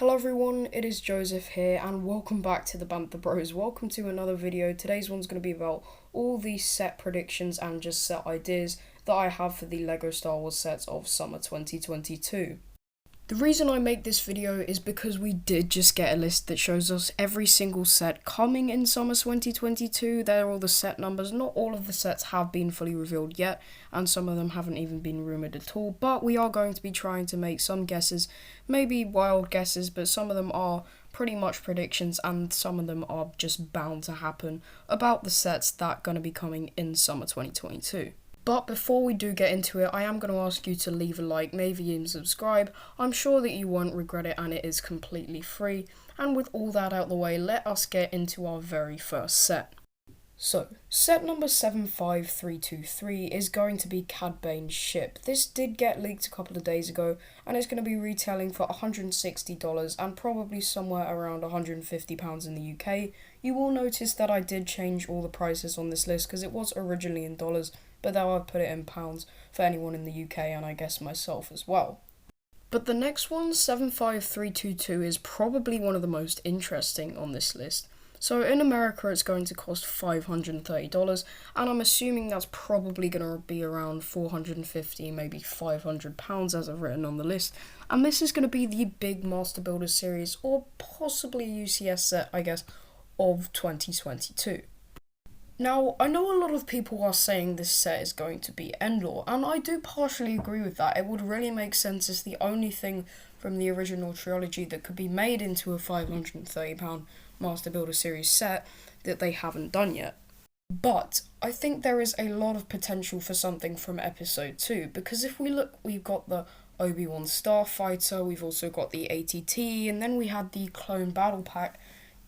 Hello everyone, it is Joseph here and welcome back to the Banter Bros. Welcome to another video. Today's one's going to be about all the set predictions and just set ideas that I have for the LEGO Star Wars sets of summer 2022. The reason I make this video is because we did just get a list that shows us every single set coming in summer 2022. There are all the set numbers. Not all of the sets have been fully revealed yet, and some of them haven't even been rumoured at all, but we are going to be trying to make some guesses, maybe wild guesses, but some of them are pretty much predictions and some of them are just bound to happen about the sets that are going to be coming in summer 2022. But before we do get into it, I am going to ask you to leave a like, maybe even subscribe. I'm sure that you won't regret it and it is completely free. And with all that out the way, let us get into our very first set. So, set number 75323 is going to be Cadbane Ship. This did get leaked a couple of days ago and it's going to be retailing for $160 and probably somewhere around £150 in the UK. You will notice that I did change all the prices on this list because it was originally in dollars, but now I've put it in pounds for anyone in the UK and I guess myself as well. But the next one, 75322, is probably one of the most interesting on this list. So in America it's going to cost $530 and I'm assuming that's probably going to be around $450, maybe £500 as I've written on the list. And this is going to be the big Master Builder series or possibly UCS set, I guess, of 2022. Now, I know a lot of people are saying this set is going to be Endor, and I do partially agree with that. It would really make sense. It's the only thing from the original trilogy that could be made into a £530 Master Builder series set that they haven't done yet. But I think there is a lot of potential for something from Episode 2, because if we look, we've got the Obi-Wan Starfighter, we've also got the ATT, and then we had the Clone Battle Pack,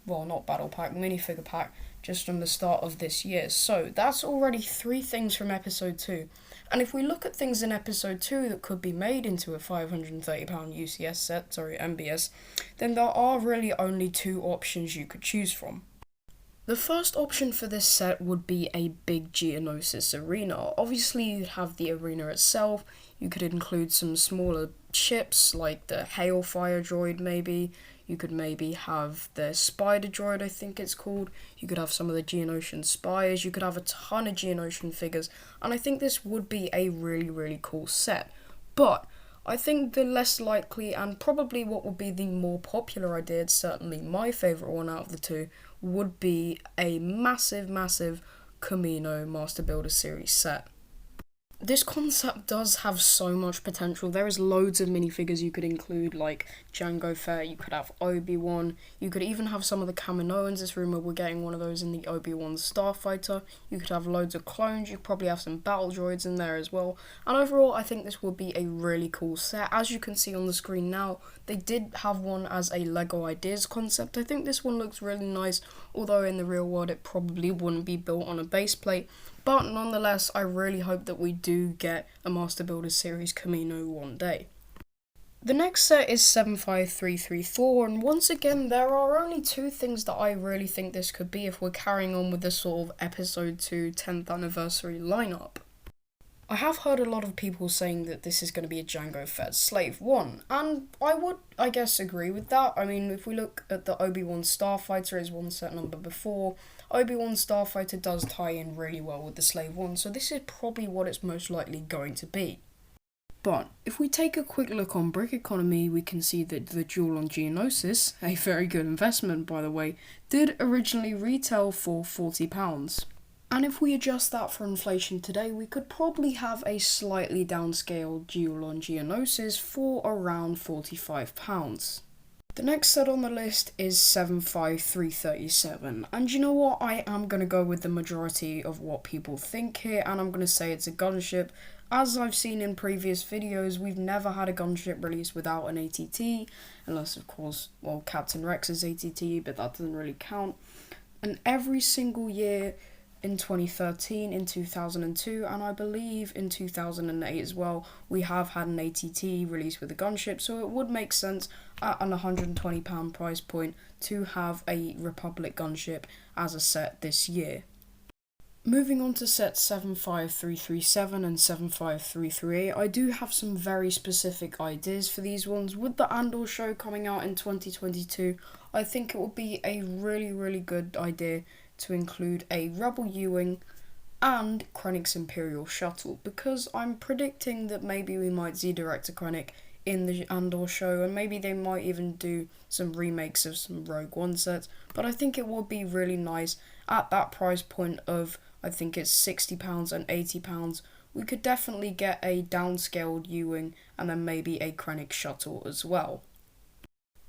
well, not Battle Pack, minifigure pack, just from the start of this year. So that's already 3 things from Episode 2. And if we look at things in Episode 2 that could be made into a £530 UCS set, MBS, then there are really only 2 options you could choose from. The first option for this set would be a big Geonosis Arena. Obviously you'd have the arena itself, you could include some smaller ships like the Hailfire Droid maybe, you could maybe have the Spider Droid, I think it's called. You could have some of the Geonosian Spires. You could have a ton of Geonosian figures. And I think this would be a really, really cool set. But I think the less likely and probably what would be the more popular idea, it's certainly my favourite one out of the 2, would be a massive, massive Kamino Master Builder series set. This concept does have so much potential. There is loads of minifigures you could include, like Jango Fett, you could have Obi-Wan, you could even have some of the Kaminoans. It's rumoured we're getting one of those in the Obi-Wan Starfighter. You could have loads of clones, you could probably have some battle droids in there as well. And overall, I think this would be a really cool set. As you can see on the screen now, they did have one as a LEGO Ideas concept. I think this one looks really nice, although in the real world it probably wouldn't be built on a base plate. But nonetheless, I really hope that we do get a Master Builder series Kamino one day. The next set is 75334, and once again, there are only 2 things that I really think this could be if we're carrying on with this sort of Episode 2 10th anniversary lineup. I have heard a lot of people saying that this is going to be a Jango Fett Slave 1, and I would, I guess, agree with that. I mean, if we look at the Obi-Wan Starfighter as one set number before, Obi-Wan Starfighter does tie in really well with the Slave 1, so this is probably what it's most likely going to be. But if we take a quick look on Brick Economy, we can see that the Duel on Geonosis, a very good investment by the way, did originally retail for £40. And if we adjust that for inflation today, we could probably have a slightly downscaled Duel on Geonosis for around £45. The next set on the list is 75337, and you know what, I am going to go with the majority of what people think here, and I'm going to say it's a gunship. As I've seen in previous videos, we've never had a gunship released without an ATT, unless of course, well, Captain Rex's ATT, but that doesn't really count. And every single year, in 2013, in 2002, and I believe in 2008 as well, we have had an ATT released with a gunship, so it would make sense at an £120 price point to have a Republic gunship as a set this year. Moving on to sets 75337 and 75338, I do have some very specific ideas for these ones. With the Andor show coming out in 2022, I think it would be a really good idea to include a Rebel U-Wing and Krennic's Imperial Shuttle, because I'm predicting that maybe we might see Director Krennic in the Andor show, and maybe they might even do some remakes of some Rogue One sets, but I think it would be really nice at that price point of, I think it's £60 and £80, we could definitely get a downscaled U-Wing and then maybe a Krennic Shuttle as well.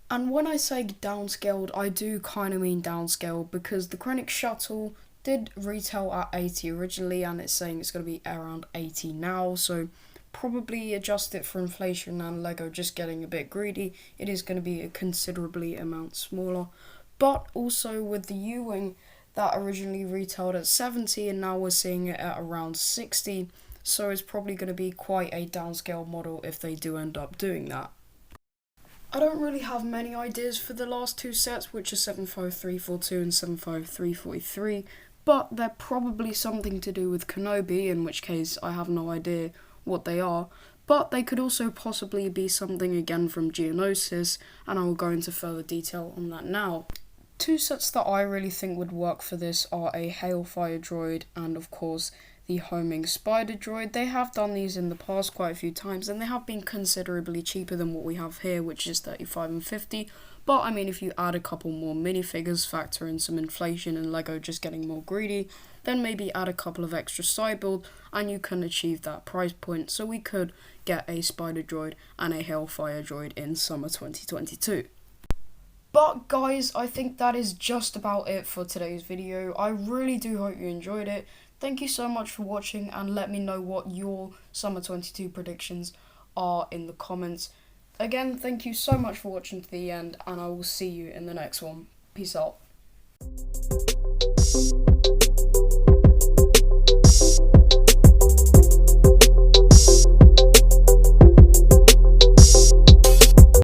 And when I say downscaled, I do kind of mean downscaled, because the Krennic Shuttle did retail at 80 originally, and it's saying it's going to be around 80 now, so probably adjust it for inflation and Lego just getting a bit greedy, it is going to be a considerably amount smaller. But also with the U-Wing that originally retailed at 70 and now we're seeing it at around 60, so it's probably going to be quite a downscale model if they do end up doing that. I don't really have many ideas for the last two sets, which are 75342 and 75343, but they're probably something to do with Kenobi, in which case I have no idea what they are, but they could also possibly be something again from Geonosis, and I will go into further detail on that now. Two sets that I really think would work for this are a Hailfire Droid and of course the Homing Spider Droid. They have done these in the past quite a few times and they have been considerably cheaper than what we have here, which is 35 and 50. But I mean, if you add a couple more minifigures, factor in some inflation and Lego just getting more greedy, then maybe add a couple of extra side build and you can achieve that price point. So we could get a Spider Droid and a Hailfire Droid in summer 2022. But guys, I think that is just about it for today's video. I really do hope you enjoyed it. Thank you so much for watching, and let me know what your summer 22 predictions are in the comments. Again, thank you so much for watching to the end, and I will see you in the next one. Peace out.